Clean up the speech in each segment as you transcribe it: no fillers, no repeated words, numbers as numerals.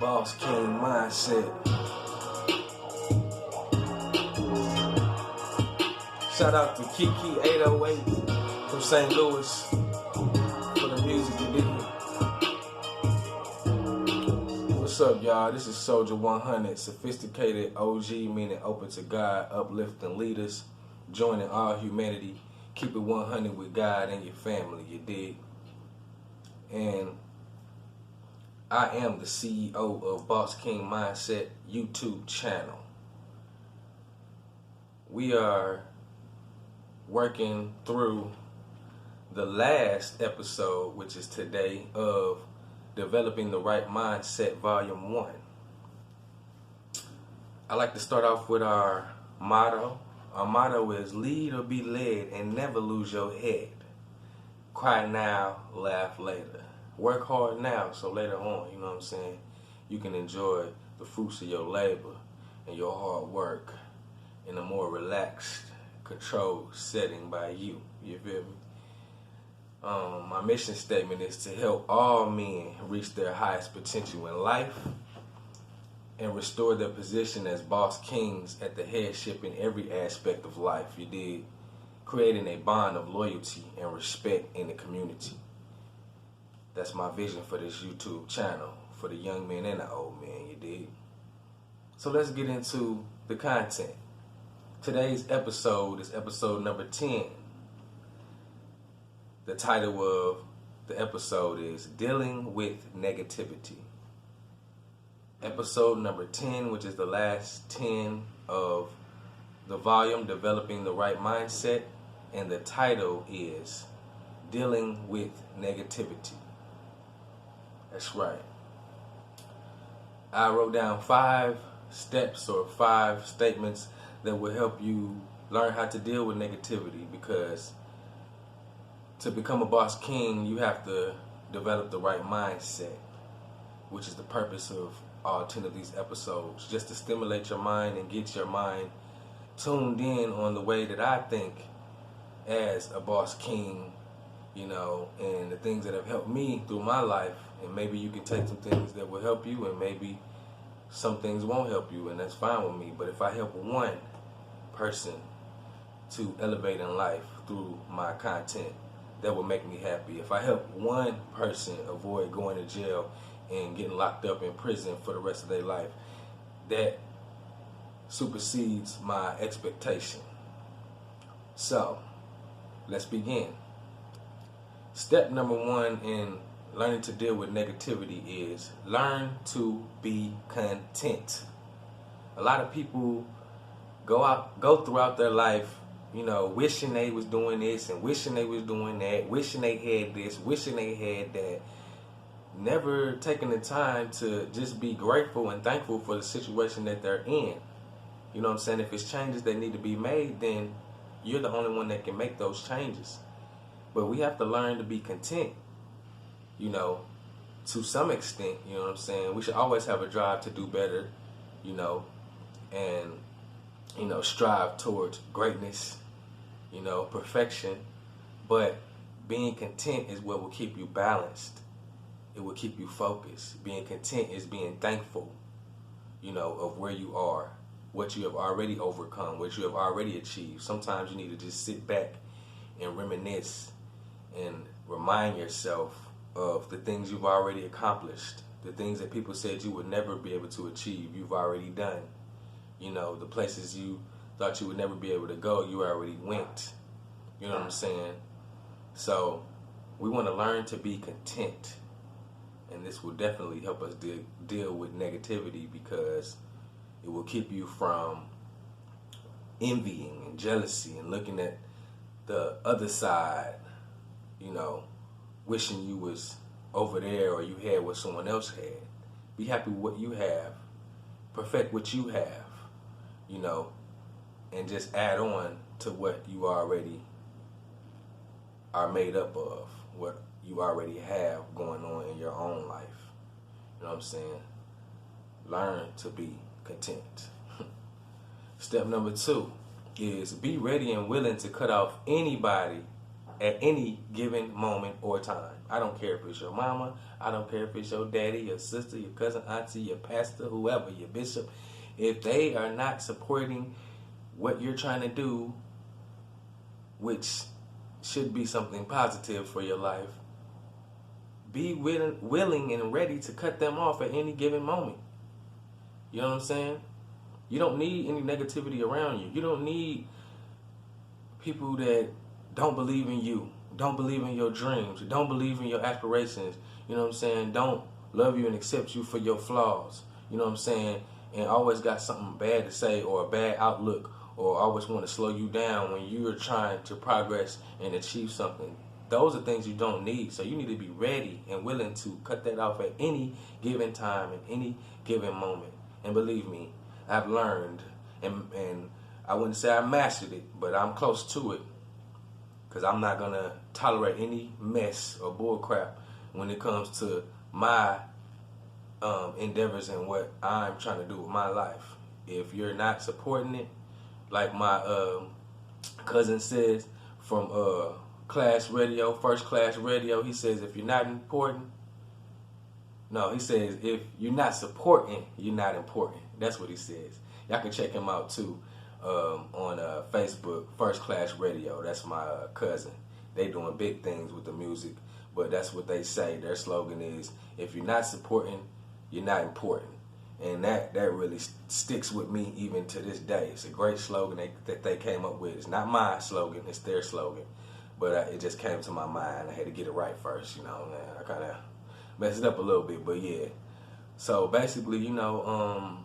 BossKing mindset. Shout out to Kiki 808 from St. Louis for the music you did. What's up, y'all? This is Soldier 100, sophisticated OG, meaning open to God, uplifting leaders, joining all humanity. Keep it 100 with God and your family, you dig? And I am the CEO of BossKing Mindset YouTube channel. We are working through the last episode, which is today, of Developing the Right Mindset Volume 1. I like to start off with our motto. Our motto is lead or be led and never lose your head. Cry now, laugh later. Work hard now so later on, you know what I'm saying, you can enjoy the fruits of your labor and your hard work in a more relaxed, controlled setting by you. You feel me? My mission statement is to help all men reach their highest potential in life and restore their position as boss kings at the headship in every aspect of life, you dig? Creating a bond of loyalty and respect in the community. That's my vision for this YouTube channel, for the young men and the old men, you dig? So let's get into the content. Today's episode is episode number 10. The title of the episode is Dealing with Negativity. Episode number 10, which is the last 10 of the volume, Developing the Right Mindset, and the title is Dealing with Negativity. That's right. I wrote down 5 steps or 5 statements that will help you learn how to deal with negativity, because to become a boss king, you have to develop the right mindset, which is the purpose of all 10 of these episodes, just to stimulate your mind and get your mind tuned in on the way that I think as a boss king, you know, and the things that have helped me through my life. And maybe you can take some things that will help you, and maybe some things won't help you, and that's fine with me. But if I help one person to elevate in life through my content, that will make me happy. If I help one person avoid going to jail and getting locked up in prison for the rest of their life, that supersedes my expectation. So, let's begin. Step number 1 in learning to deal with negativity is learn to be content. A lot of people go throughout their life, you know, wishing they was doing this and wishing they was doing that, wishing they had this, wishing they had that, never taking the time to just be grateful and thankful for the situation that they're in. You know what I'm saying? If it's changes that need to be made, then you're the only one that can make those changes. But we have to learn to be content, you know, to some extent. You know what I'm saying? We should always have a drive to do better, you know, and, you know, strive towards greatness, you know, perfection. But being content is what will keep you balanced. It will keep you focused. Being content is being thankful, you know, of where you are, what you have already overcome, what you have already achieved. Sometimes you need to just sit back and reminisce and remind yourself of the things you've already accomplished, the things that people said you would never be able to achieve, you've already done. You know, the places you thought you would never be able to go, you already went. You know what I'm saying? So we want to learn to be content. And this will definitely help us deal with negativity, because it will keep you from envying and jealousy and looking at the other side, you know, wishing you was over there or you had what someone else had. Be happy with what you have. Perfect what you have, you know, and just add on to what you already are made up of, what you already have going on in your own life. You know what I'm saying? Learn to be content. Step number 2 is be ready and willing to cut off anybody at any given moment or time. I don't care if it's your mama. I don't care if it's your daddy, your sister, your cousin, auntie, your pastor, whoever, your bishop. If they are not supporting what you're trying to do, which should be something positive for your life, be willing and ready to cut them off at any given moment. You know what I'm saying? You don't need any negativity around you. You don't need people that don't believe in you, don't believe in your dreams, don't believe in your aspirations. You know what I'm saying? Don't love you and accept you for your flaws. You know what I'm saying? And always got something bad to say or a bad outlook, or always want to slow you down when you're trying to progress and achieve something. Those are things you don't need. So you need to be ready and willing to cut that off at any given time, at any given moment. And believe me, I've learned, and I wouldn't say I mastered it, but I'm close to it. Because I'm not going to tolerate any mess or bullcrap when it comes to my endeavors and what I'm trying to do with my life. If you're not supporting it, like my cousin says from class radio, first class radio, he says, if you're not important, no, he says, if you're not supporting, you're not important. That's what he says. Y'all can check him out too on Facebook, First Class Radio. That's my cousin. They doing big things with the music, but that's what they say. Their slogan is, if you're not supporting, you're not important. And that really sticks with me even to this day. It's a great slogan that they came up with. It's not my slogan, it's their slogan. But it just came to my mind. I had to get it right first, you know. Man, I kind of messed it up a little bit, but yeah. So basically, you know,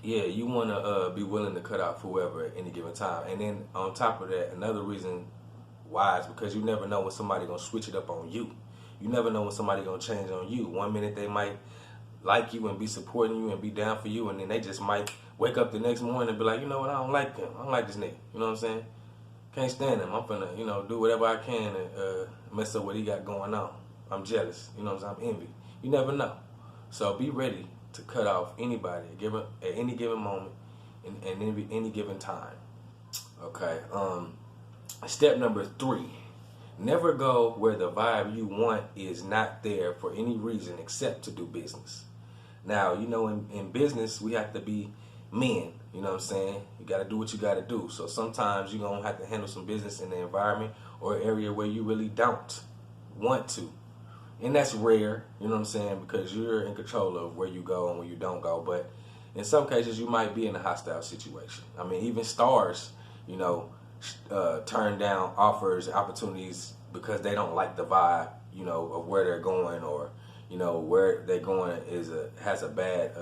yeah, you want to be willing to cut out whoever at any given time. And then on top of that, another reason why is because you never know when somebody going to switch it up on you. You never know when somebody going to change on you. One minute they might like you and be supporting you and be down for you, and then they just might wake up the next morning and be like, you know what, I don't like him. I don't like this nigga. You know what I'm saying? Can't stand him. I'm finna, you know, do whatever I can and mess up what he got going on. I'm jealous. You know what I'm saying? I'm envy. You never know. So be ready to cut off anybody at any given moment and any given time. Okay. Step number 3. Never go where the vibe you want is not there for any reason except to do business. Now, you know, in business, we have to be men. You know what I'm saying? You got to do what you got to do. So sometimes you're going to have to handle some business in the environment or area where you really don't want to. And that's rare, you know what I'm saying, because you're in control of where you go and where you don't go. But in some cases, you might be in a hostile situation. I mean, even stars, you know, turn down offers, opportunities because they don't like the vibe, you know, of where they're going, or, you know, where they're going has a bad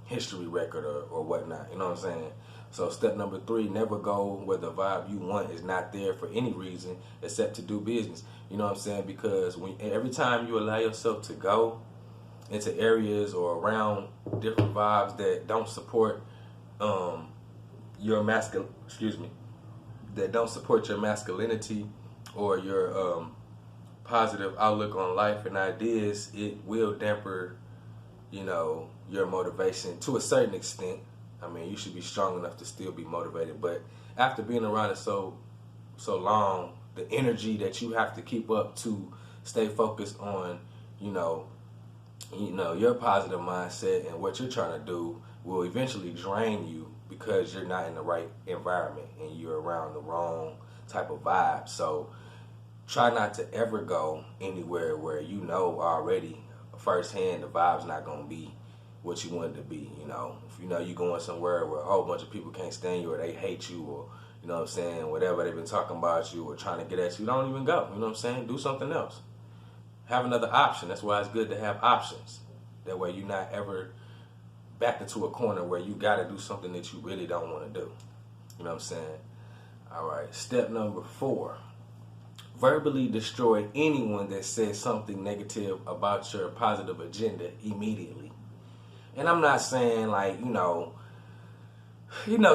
history record or whatnot. You know what I'm saying? So step number 3, never go where the vibe you want is not there for any reason except to do business. You know what I'm saying? Because every time you allow yourself to go into areas or around different vibes that don't support your that don't support your masculinity or your positive outlook on life and ideas, it will damper, you know, your motivation to a certain extent. I mean, you should be strong enough to still be motivated, but after being around it so long, the energy that you have to keep up to stay focused on, you know, your positive mindset and what you're trying to do will eventually drain you because you're not in the right environment and you're around the wrong type of vibe. So try not to ever go anywhere where you know already firsthand the vibe's not going to be what you want it to be. You know, if you know you're going somewhere where a whole bunch of people can't stand you or they hate you, or, you know what I'm saying, whatever they've been talking about you or trying to get at you, don't even go. You know what I'm saying? Do something else. Have another option. That's why it's good to have options. That way you're not ever back into a corner where you got to do something that you really don't want to do. You know what I'm saying? All right. Step number 4. Verbally destroy anyone that says something negative about your positive agenda immediately. And I'm not saying like, you know,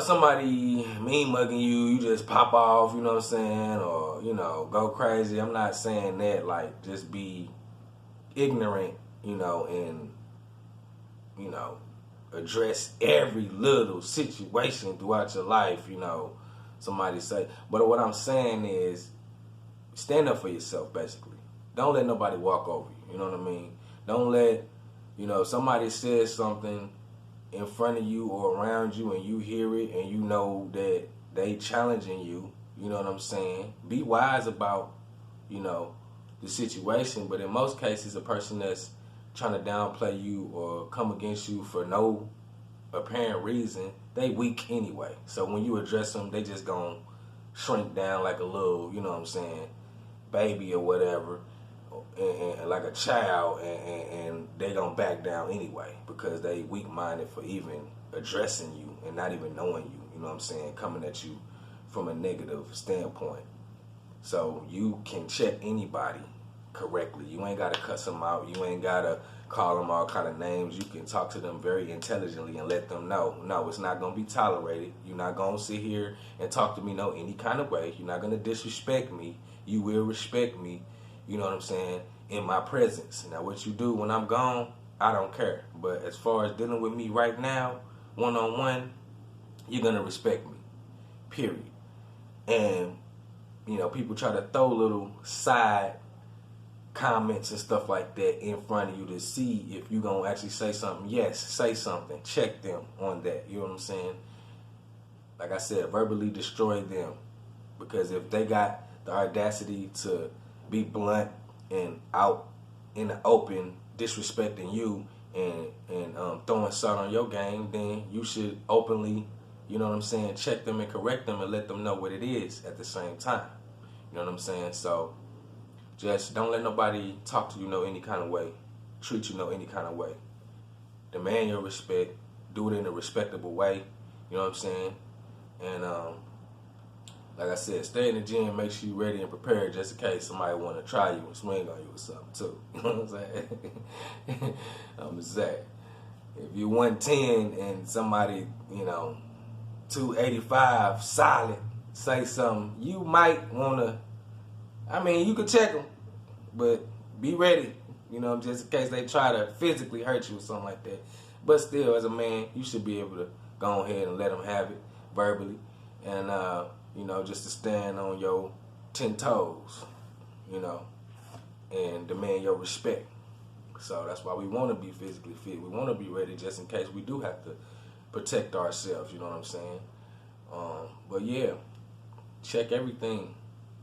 somebody mean mugging you, you just pop off, you know what I'm saying, or, you know, go crazy. I'm not saying that, like, just be ignorant, you know, and, you know, address every little situation throughout your life, you know, somebody say. But what I'm saying is, stand up for yourself, basically. Don't let nobody walk over you. You know what I mean? Don't let, somebody says something in front of you or around you and you hear it and you know that they challenging you. You know what I'm saying? Be wise about, the situation. But in most cases, a person that's trying to downplay you or come against you for no apparent reason, they weak anyway. So when you address them, they just gonna shrink down like a little, baby or whatever, and like a child, and they gonna back down anyway because they weak-minded for even addressing you and not even knowing you. You know what I'm saying? Coming at you from a negative standpoint. So you can check anybody correctly. You ain't gotta cuss them out. You ain't gotta call them all kind of names. You can talk to them very intelligently and let them know, no, it's not gonna be tolerated. You're not gonna sit here and talk to me any kind of way. You're not gonna disrespect me. You will respect me. You know what I'm saying? In my presence. Now, what you do when I'm gone, I don't care. But as far as dealing with me right now, one-on-one, you're gonna respect me. Period. And people try to throw little side comments and stuff like that in front of you to see if you're going to actually say something. Yes, say something. Check them on that. You know what I'm saying? Like I said, verbally destroy them. Because if they got the audacity to be blunt and out in the open disrespecting you and throwing salt on your game, then you should openly, check them and correct them and let them know what it is at the same time. You know what I'm saying? So just don't let nobody talk to you any kind of way, treat you any kind of way. Demand your respect. Do it in a respectable way. You know what I'm saying? And like I said, stay in the gym. Make sure you're ready and prepared just in case somebody want to try you and swing on you or something too. You know what I'm saying? I'm just saying. If you're 110 and somebody, 285 solid, say something, you might want to, you could check them, but be ready, just in case they try to physically hurt you or something like that. But still, as a man, you should be able to go ahead and let them have it verbally and, just to stand on your 10 toes, and demand your respect. So that's why we want to be physically fit. We want to be ready just in case we do have to protect ourselves, you know what I'm saying? But yeah, check everything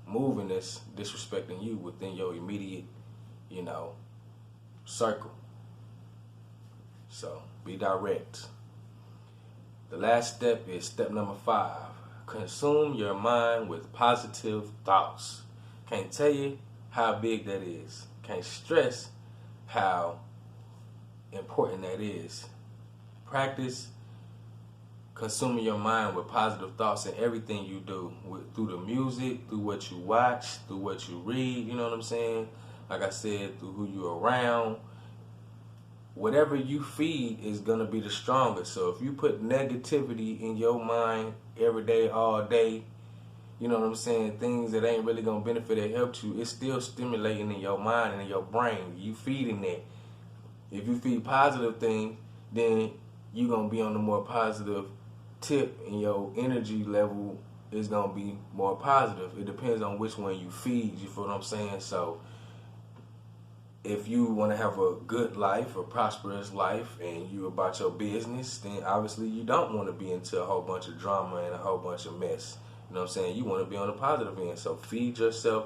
moving that's disrespecting you within your immediate, circle. So be direct. The last step is step number 5. Consume your mind with positive thoughts. Can't tell you how big that is. Can't stress how important that is. Practice consuming your mind with positive thoughts in everything you do, through the music, through what you watch, through what you read, you know what I'm saying? Like I said, through who you're around. Whatever you feed is going to be the strongest. So if you put negativity in your mind every day, all day, you know what I'm saying, things that ain't really going to benefit or help you, it's still stimulating in your mind and in your brain. You feeding that. If you feed positive things, then you're going to be on the more positive tip and your energy level is going to be more positive. It depends on which one you feed, you feel what I'm saying? So if you want to have a good life, a prosperous life, and you about your business, then obviously you don't want to be into a whole bunch of drama and a whole bunch of mess. You know what I'm saying? You want to be on the positive end. So feed yourself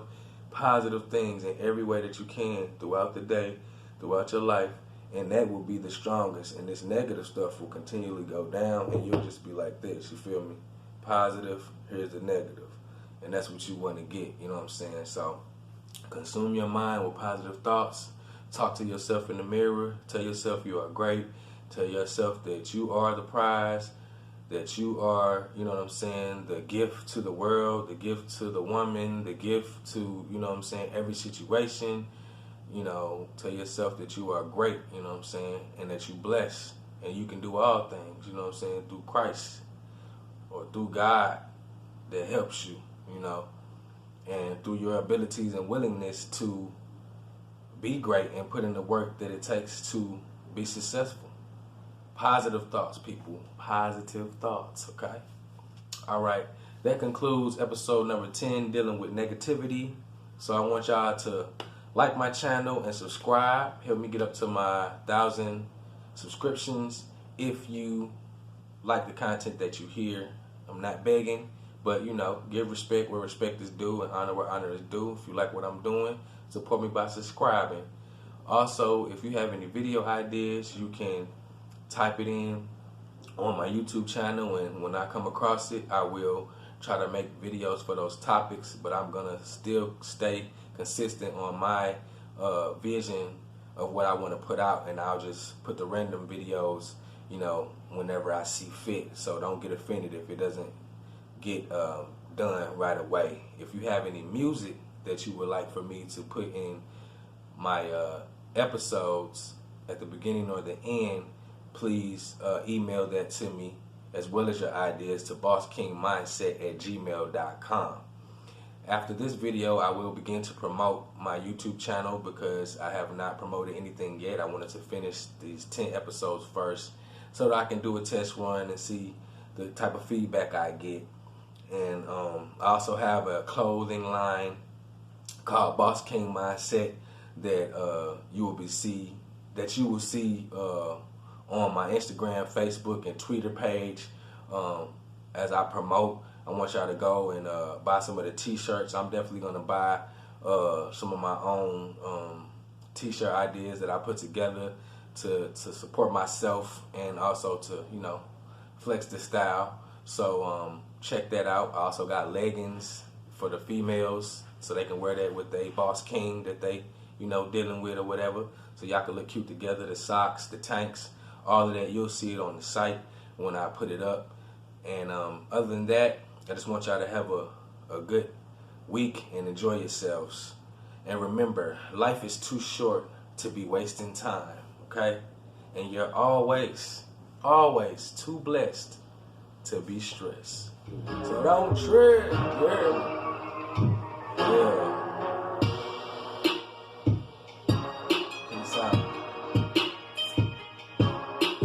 positive things in every way that you can throughout the day, throughout your life, and that will be the strongest. And this negative stuff will continually go down, and you'll just be like this. You feel me? Positive, here's the negative. And that's what you want to get. You know what I'm saying? So consume your mind with positive thoughts. Talk to yourself in the mirror. Tell yourself you are great. Tell yourself that you are the prize, that you are, you know what I'm saying, the gift to the world, the gift to the woman, the gift to, you know what I'm saying, every situation. Tell yourself that you are great, you know what I'm saying, and that you blessed, and you can do all things, you know what I'm saying, through Christ or through God that helps you, and through your abilities and willingness to be great and put in the work that it takes to be successful. Positive thoughts, people. Positive thoughts, okay? All right. That concludes episode number 10, dealing with negativity. So I want y'all to like my channel and subscribe. Help me get up to my 1,000 subscriptions. If you like the content that you hear, I'm not begging, but you know, give respect where respect is due and honor where honor is due. If you like what I'm doing, support me by subscribing. Also, if you have any video ideas, you can type it in on my YouTube channel, and when I come across it, I will try to make videos for those topics, but I'm gonna still stay consistent on my vision of what I want to put out, and I'll just put the random videos, you know, whenever I see fit. So don't get offended if it doesn't get done right away. If you have any music that you would like for me to put in my episodes at the beginning or the end, please email that to me, as well as your ideas, to BossKingMindset@gmail.com. After this video, I will begin to promote my YouTube channel because I have not promoted anything yet. I wanted to finish these 10 episodes first so that I can do a test run and see the type of feedback I get. And I also have a clothing line called BossKing Mindset that you will see on my Instagram, Facebook, and Twitter page as I promote. I want y'all to go and buy some of the t-shirts. I'm definitely going to buy some of my own t-shirt ideas that I put together to support myself and also to, you know, flex the style. So check that out. I also got leggings for the females so they can wear that with their Boss King that they, you know, dealing with or whatever. So y'all can look cute together. The socks, the tanks, all of that, you'll see it on the site when I put it up. And other than that, I just want y'all to have a good week and enjoy yourselves. And remember, life is too short to be wasting time, okay? And you're always, always too blessed to be stressed. So don't trip, yeah.